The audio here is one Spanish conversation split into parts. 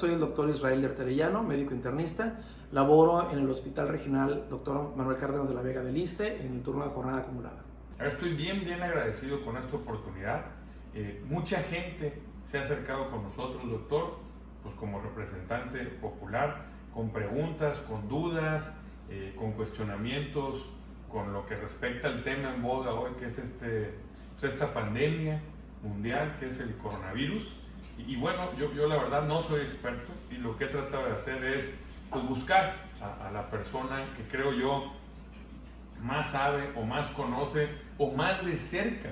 Soy el doctor Israel Arterellano, médico internista. Laboro en el Hospital Regional Dr. Manuel Cárdenas de la Vega del Iste en el turno de jornada acumulada. Estoy bien agradecido con esta oportunidad. Mucha gente se ha acercado con nosotros, doctor, pues como representante popular, con preguntas, con dudas, con cuestionamientos, con lo que respecta al tema en boga hoy, que es esta pandemia mundial, que es el coronavirus. Y bueno, yo la verdad no soy experto y lo que he tratado de hacer es pues, buscar a la persona que creo yo más sabe o más conoce o más de cerca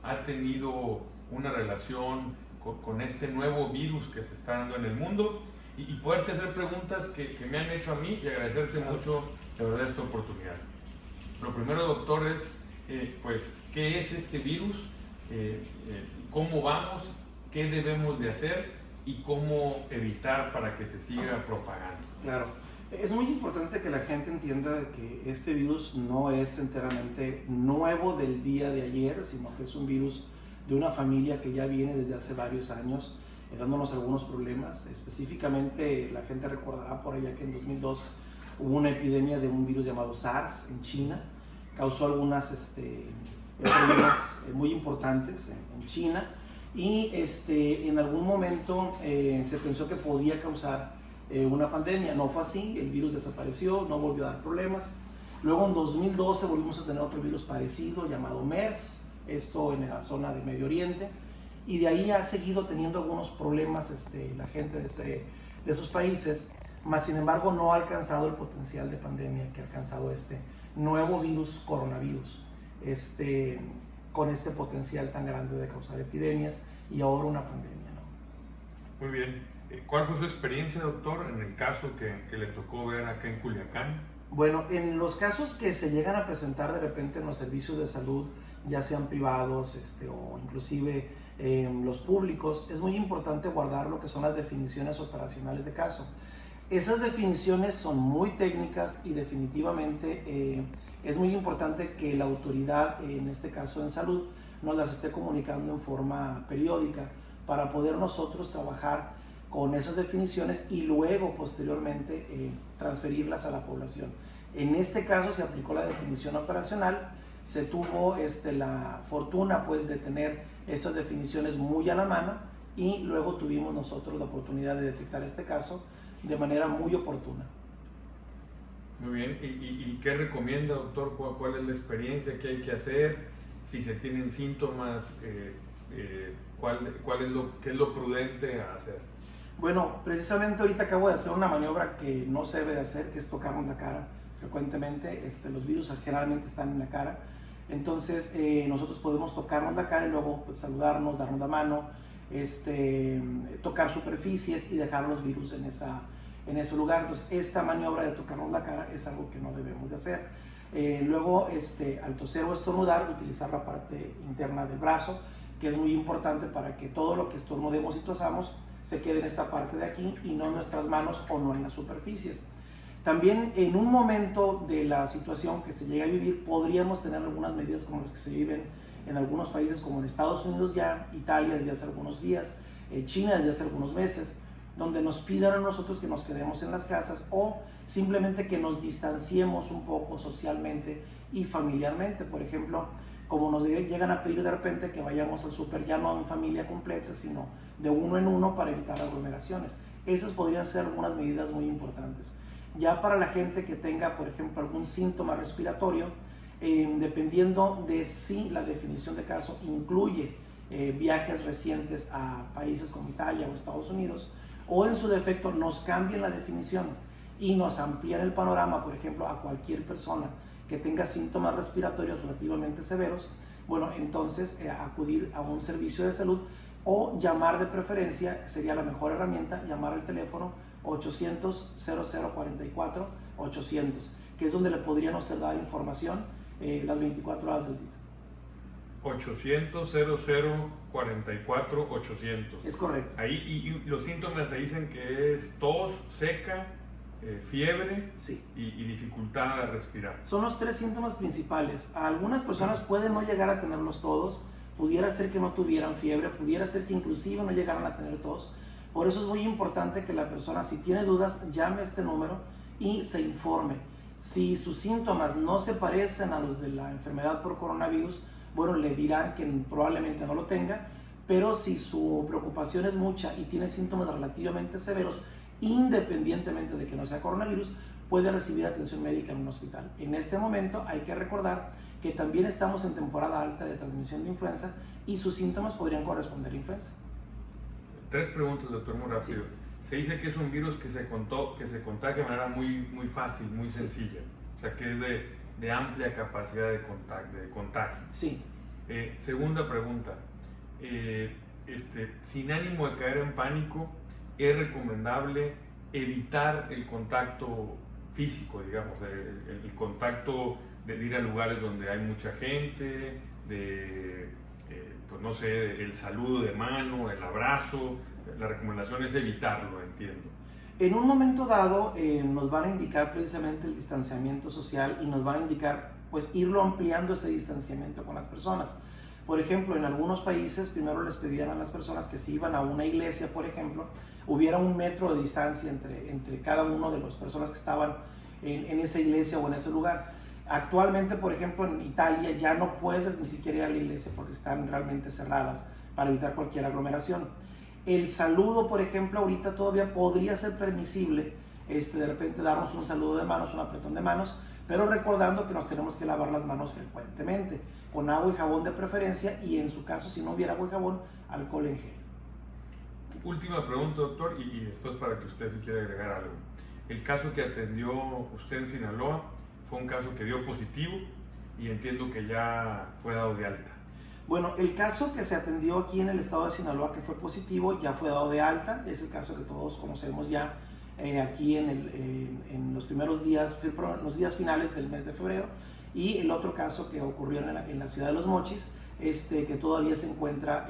ha tenido una relación con este nuevo virus que se está dando en el mundo y poderte hacer preguntas que me han hecho a mí y agradecerte mucho de verdad esta oportunidad. Lo primero, doctor, es pues, ¿qué es este virus? ¿Cómo vamos? ¿Qué debemos de hacer? Y cómo evitar para que se siga propagando. Claro, es muy importante que la gente entienda que este virus no es enteramente nuevo del día de ayer, sino que es un virus de una familia que ya viene desde hace varios años dándonos algunos problemas. Específicamente la gente recordará por allá que en 2002 hubo una epidemia de un virus llamado SARS en China, causó algunas problemas muy importantes en China. Y en algún momento se pensó que podía causar una pandemia. No fue así, el virus desapareció, no volvió a dar problemas. Luego en 2012 volvimos a tener otro virus parecido llamado MERS, esto en la zona de Medio Oriente, y de ahí ha seguido teniendo algunos problemas la gente de esos países, mas sin embargo no ha alcanzado el potencial de pandemia que ha alcanzado este nuevo virus, coronavirus. Con este potencial tan grande de causar epidemias y ahora una pandemia, ¿no? Muy bien. ¿Cuál fue su experiencia, doctor, en el caso que le tocó ver acá en Culiacán? Bueno, en los casos que se llegan a presentar de repente en los servicios de salud, ya sean privados o inclusive los públicos, es muy importante guardar lo que son las definiciones operacionales de caso. Esas definiciones son muy técnicas y definitivamente es muy importante que la autoridad, en este caso en salud, nos las esté comunicando en forma periódica para poder nosotros trabajar con esas definiciones y luego posteriormente transferirlas a la población. En este caso se aplicó la definición operacional, se tuvo la fortuna pues de tener esas definiciones muy a la mano y luego tuvimos nosotros la oportunidad de detectar este caso de manera muy oportuna. Muy bien, ¿y qué recomienda, doctor? ¿Cuál es la experiencia? ¿Qué hay que hacer? Si se tienen síntomas, ¿qué es lo prudente a hacer? Bueno, precisamente ahorita acabo de hacer una maniobra que no se debe de hacer, que es tocarnos la cara frecuentemente. Los virus generalmente están en la cara, entonces nosotros podemos tocarnos la cara y luego pues, saludarnos, darnos la mano, tocar superficies y dejar los virus en ese lugar. Entonces esta maniobra de tocarnos la cara es algo que no debemos de hacer. Luego al toser o estornudar, utilizar la parte interna del brazo, que es muy importante para que todo lo que estornudemos y tosamos se quede en esta parte de aquí y no en nuestras manos o no en las superficies. También en un momento de la situación que se llega a vivir podríamos tener algunas medidas como las que se viven en algunos países como en Estados Unidos ya, Italia desde hace algunos días, China desde hace algunos meses, donde nos pidan a nosotros que nos quedemos en las casas o simplemente que nos distanciemos un poco socialmente y familiarmente. Por ejemplo, como nos llegan a pedir de repente que vayamos al súper ya no en familia completa, sino de uno en uno para evitar aglomeraciones. Esas podrían ser algunas medidas muy importantes. Ya para la gente que tenga, por ejemplo, algún síntoma respiratorio, dependiendo de si la definición de caso incluye viajes recientes a países como Italia o Estados Unidos, o en su defecto nos cambian la definición y nos amplían el panorama, por ejemplo, a cualquier persona que tenga síntomas respiratorios relativamente severos, bueno, entonces acudir a un servicio de salud o llamar de preferencia, sería la mejor herramienta, llamar al teléfono 800-0044-800, que es donde le podrían usted dar información las 24 horas del día. 800-0044-800. Es correcto. Ahí, y los síntomas se dicen que es tos seca, fiebre, sí, y dificultad a respirar. Son los tres síntomas principales. Algunas personas pueden no llegar a tenerlos todos, pudiera ser que no tuvieran fiebre, pudiera ser que inclusive no llegaran a tener tos, Por eso es muy importante que la persona, si tiene dudas, llame a este número y se informe. Si sus síntomas no se parecen a los de la enfermedad por coronavirus, bueno, le dirán que probablemente no lo tenga, pero si su preocupación es mucha y tiene síntomas relativamente severos, independientemente de que no sea coronavirus, puede recibir atención médica en un hospital. En este momento hay que recordar que también estamos en temporada alta de transmisión de influenza y sus síntomas podrían corresponder a influenza. 3 preguntas, doctor, muy rápido. Sí. Se dice que es un virus que se contagia de manera muy fácil, muy sencilla. O sea, que es de amplia capacidad de contagio. Sí. Segunda pregunta. Sin ánimo de caer en pánico, ¿es recomendable evitar el contacto físico, digamos, el contacto de ir a lugares donde hay mucha gente, pues no sé, el saludo de mano, el abrazo? La recomendación es evitarlo, entiendo. En un momento dado nos van a indicar precisamente el distanciamiento social y nos van a indicar pues irlo ampliando ese distanciamiento con las personas. Por ejemplo, en algunos países primero les pedían a las personas que si iban a una iglesia, por ejemplo, hubiera 1 metro de distancia entre cada uno de las personas que estaban en esa iglesia o en ese lugar. Actualmente, por ejemplo, en Italia ya no puedes ni siquiera ir a la iglesia porque están realmente cerradas para evitar cualquier aglomeración. El saludo, por ejemplo, ahorita todavía podría ser permisible, de repente darnos un saludo de manos, un apretón de manos, pero recordando que nos tenemos que lavar las manos frecuentemente, con agua y jabón de preferencia, y en su caso, si no hubiera agua y jabón, alcohol en gel. Última pregunta, doctor, y después para que usted si quiere agregar algo. El caso que atendió usted en Sinaloa fue un caso que dio positivo y entiendo que ya fue dado de alta. Bueno, el caso que se atendió aquí en el estado de Sinaloa, que fue positivo, ya fue dado de alta. Es el caso que todos conocemos ya aquí en los primeros días, los días finales del mes de febrero. Y el otro caso que ocurrió en la ciudad de Los Mochis, que todavía se encuentra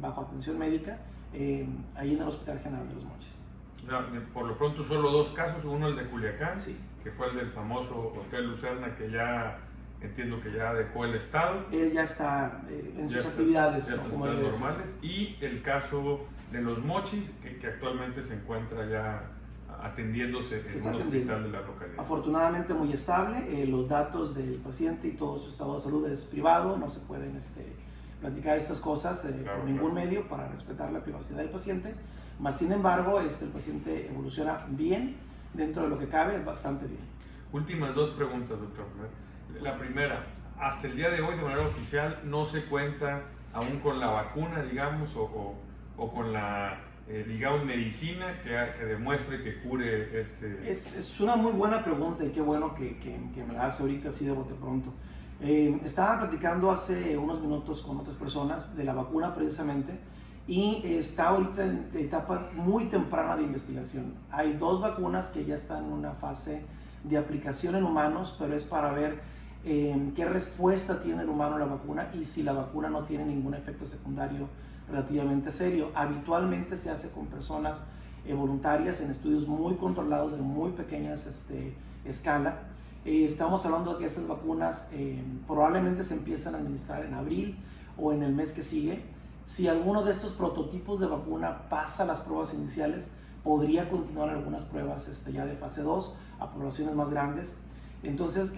bajo atención médica, ahí en el Hospital General de Los Mochis. Por lo pronto solo 2 casos, uno el de Culiacán, sí, que fue el del famoso Hotel Lucerna, que ya entiendo que ya dejó el estado. Él ya está en sus actividades, como normales. Y el caso de Los Mochis, que actualmente se encuentra ya atendiéndose en un hospital de la localidad. Afortunadamente muy estable. Los datos del paciente y todo su estado de salud es privado, no se pueden platicar estas cosas por ningún medio para respetar la privacidad del paciente. Mas sin embargo, el paciente evoluciona bien, dentro de lo que cabe, bastante bien. Últimas 2 preguntas, doctor. La primera, hasta el día de hoy de manera oficial no se cuenta aún con la vacuna, digamos, o con la, digamos, medicina que demuestre que cure Es una muy buena pregunta y qué bueno que me la hace ahorita así de bote pronto. Estaba platicando hace unos minutos con otras personas de la vacuna precisamente y está ahorita en etapa muy temprana de investigación. Hay 2 vacunas que ya están en una fase de aplicación en humanos, pero es para ver qué respuesta tiene el humano a la vacuna y si la vacuna no tiene ningún efecto secundario relativamente serio. Habitualmente se hace con personas voluntarias en estudios muy controlados de muy pequeñas escala. Estamos hablando de que esas vacunas probablemente se empiezan a administrar en abril o en el mes que sigue. Si alguno de estos prototipos de vacuna pasa las pruebas iniciales, podría continuar algunas pruebas ya de fase 2 a poblaciones más grandes. Entonces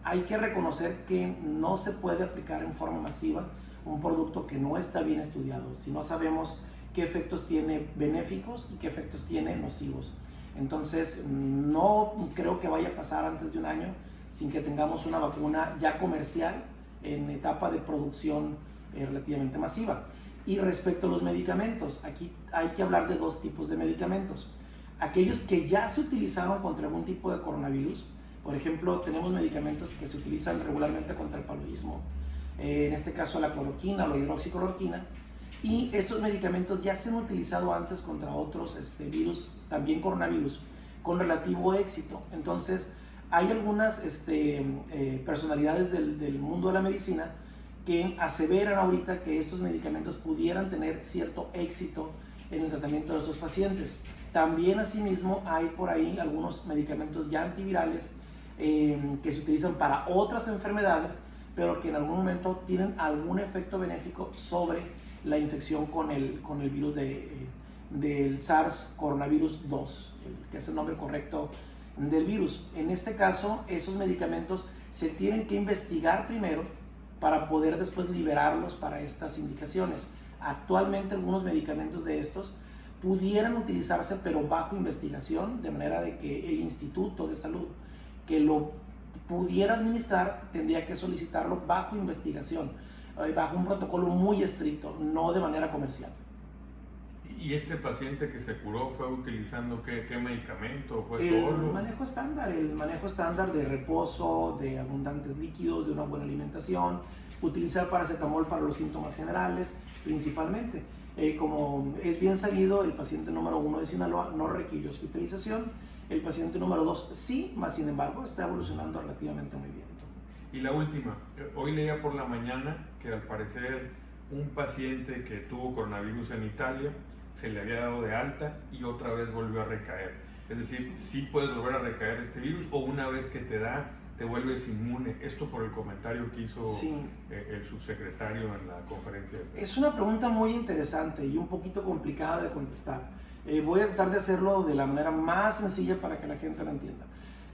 hay que reconocer que no se puede aplicar en forma masiva un producto que no está bien estudiado, si no sabemos qué efectos tiene benéficos y qué efectos tiene nocivos. Entonces no creo que vaya a pasar antes de 1 año sin que tengamos una vacuna ya comercial en etapa de producción relativamente masiva. Y respecto a los medicamentos, aquí hay que hablar de 2 tipos de medicamentos. Aquellos que ya se utilizaron contra algún tipo de coronavirus. Por ejemplo, tenemos medicamentos que se utilizan regularmente contra el paludismo, en este caso la cloroquina o la hidroxicloroquina, y estos medicamentos ya se han utilizado antes contra otros virus, también coronavirus, con relativo éxito. Entonces, hay algunas personalidades del mundo de la medicina que aseveran ahorita que estos medicamentos pudieran tener cierto éxito en el tratamiento de estos pacientes. También asimismo hay por ahí algunos medicamentos ya antivirales que se utilizan para otras enfermedades, pero que en algún momento tienen algún efecto benéfico sobre la infección con el virus de del SARS coronavirus 2, que es el nombre correcto del virus. En este caso, esos medicamentos se tienen que investigar primero para poder después liberarlos para estas indicaciones. Actualmente algunos medicamentos de estos pudieran utilizarse pero bajo investigación, de manera de que el Instituto de Salud que lo pudiera administrar tendría que solicitarlo bajo investigación, bajo un protocolo muy estricto, no de manera comercial. ¿Y este paciente que se curó fue utilizando qué medicamento? ¿Fue El solo? manejo estándar de reposo, de abundantes líquidos, de una buena alimentación, utilizar paracetamol para los síntomas generales principalmente. Como es bien sabido, el paciente número 1 de Sinaloa no requirió hospitalización, el paciente número 2 sí, más sin embargo está evolucionando relativamente muy bien. Y la última, hoy leía por la mañana que al parecer un paciente que tuvo coronavirus en Italia se le había dado de alta y otra vez volvió a recaer. Es decir, sí puedes volver a recaer este virus, o una vez que te da, te vuelves inmune. Esto por el comentario que hizo el subsecretario en la conferencia de prensa. Es una pregunta muy interesante y un poquito complicada de contestar. Voy a tratar de hacerlo de la manera más sencilla para que la gente lo entienda.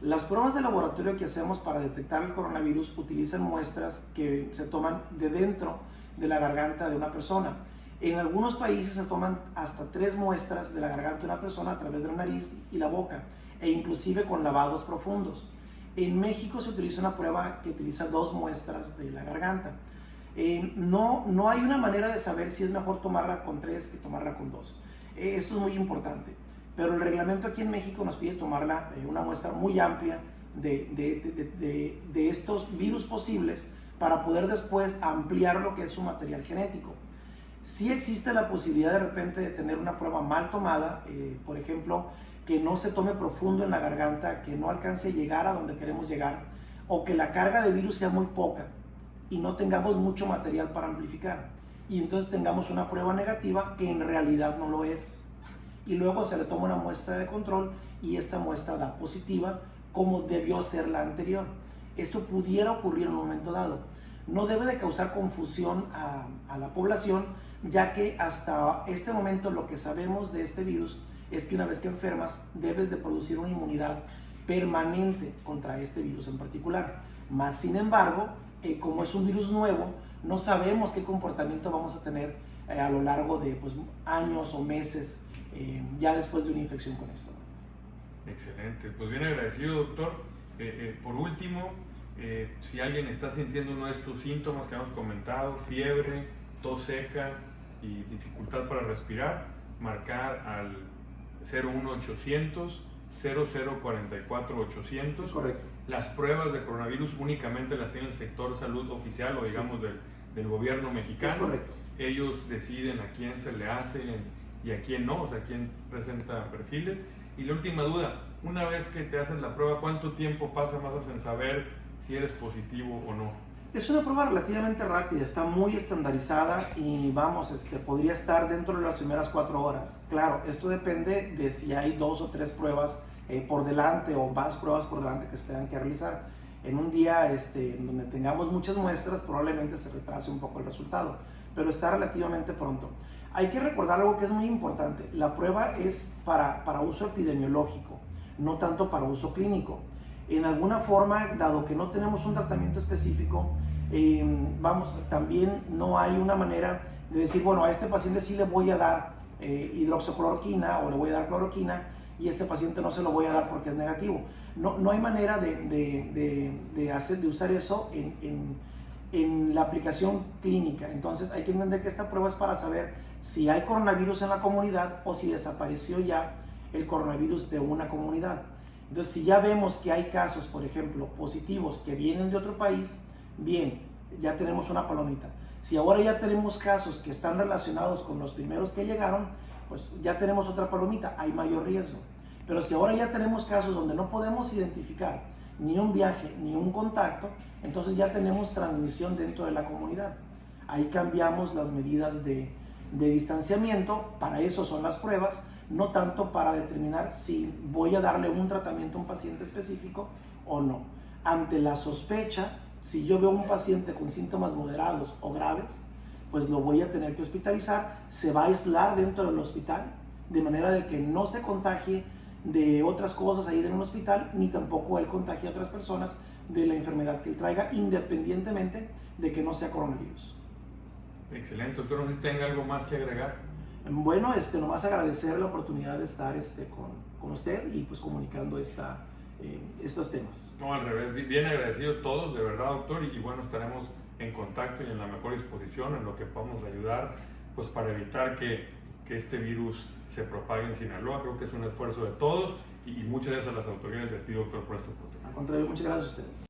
Las pruebas de laboratorio que hacemos para detectar el coronavirus utilizan muestras que se toman de dentro de la garganta de una persona. En algunos países se toman hasta 3 muestras de la garganta de una persona a través de la nariz y la boca, e inclusive con lavados profundos. En México se utiliza una prueba que utiliza 2 muestras de la garganta. No hay una manera de saber si es mejor tomarla con 3 que tomarla con 2. Esto es muy importante, pero el reglamento aquí en México nos pide tomarla una muestra muy amplia de estos virus posibles para poder después ampliar lo que es su material genético. Sí existe la posibilidad de repente de tener una prueba mal tomada, por ejemplo, que no se tome profundo en la garganta, que no alcance a llegar a donde queremos llegar, o que la carga de virus sea muy poca y no tengamos mucho material para amplificar, y entonces tengamos una prueba negativa que en realidad no lo es, y luego se le toma una muestra de control y esta muestra da positiva como debió ser la anterior. Esto pudiera ocurrir en un momento dado. No debe de causar confusión a la población, ya que hasta este momento lo que sabemos de este virus es que una vez que enfermas debes de producir una inmunidad permanente contra este virus en particular. Más sin embargo, como es un virus nuevo, no sabemos qué comportamiento vamos a tener a lo largo de años o meses ya después de una infección con esto. Excelente, pues bien agradecido, doctor. Por último, si alguien está sintiendo uno de estos síntomas que hemos comentado, fiebre, tos seca y dificultad para respirar, marcar al 01800 0044 800. Es correcto. Las pruebas de coronavirus únicamente las tiene el sector salud oficial, o digamos del gobierno mexicano. Es correcto. Ellos deciden a quién se le hace y a quién no, o sea, quién presenta perfiles. Y la última duda, una vez que te haces la prueba, ¿cuánto tiempo pasa más o menos en saber si eres positivo o no? Es una prueba relativamente rápida, está muy estandarizada y podría estar dentro de las primeras 4 horas. Claro, esto depende de si hay 2 o 3 pruebas por delante o más pruebas por delante que se tengan que realizar. En un día en donde tengamos muchas muestras, probablemente se retrase un poco el resultado, pero está relativamente pronto. Hay que recordar algo que es muy importante: la prueba es para uso epidemiológico, no tanto para uso clínico. En alguna forma, dado que no tenemos un tratamiento específico, también no hay una manera de decir, bueno, a este paciente sí le voy a dar hidroxicloroquina o le voy a dar cloroquina, y a este paciente no se lo voy a dar porque es negativo. No hay manera de usar eso en la aplicación clínica. Entonces hay que entender que esta prueba es para saber si hay coronavirus en la comunidad o si desapareció ya el coronavirus de una comunidad. Entonces, si ya vemos que hay casos, por ejemplo, positivos que vienen de otro país, bien, ya tenemos una palomita. Si ahora ya tenemos casos que están relacionados con los primeros que llegaron, pues ya tenemos otra palomita, hay mayor riesgo. Pero si ahora ya tenemos casos donde no podemos identificar ni un viaje ni un contacto, entonces ya tenemos transmisión dentro de la comunidad. Ahí cambiamos las medidas de distanciamiento, para eso son las pruebas, no tanto para determinar si voy a darle un tratamiento a un paciente específico o no. Ante la sospecha, si yo veo un paciente con síntomas moderados o graves, pues lo voy a tener que hospitalizar, se va a aislar dentro del hospital de manera de que no se contagie de otras cosas ahí en un hospital, ni tampoco él contagie a otras personas de la enfermedad que él traiga, independientemente de que no sea coronavirus. Excelente, doctor. No sé si tenga algo más que agregar. Bueno, nomás agradecer la oportunidad de estar con usted y pues comunicando estos temas. No, al revés, bien agradecido todos, de verdad, doctor, y bueno, estaremos en contacto y en la mejor disposición en lo que podamos ayudar, pues para evitar que este virus se propague en Sinaloa. Creo que es un esfuerzo de todos y muchas gracias a las autoridades de ti, doctor, por esta oportunidad. Al contrario, muchas gracias a ustedes.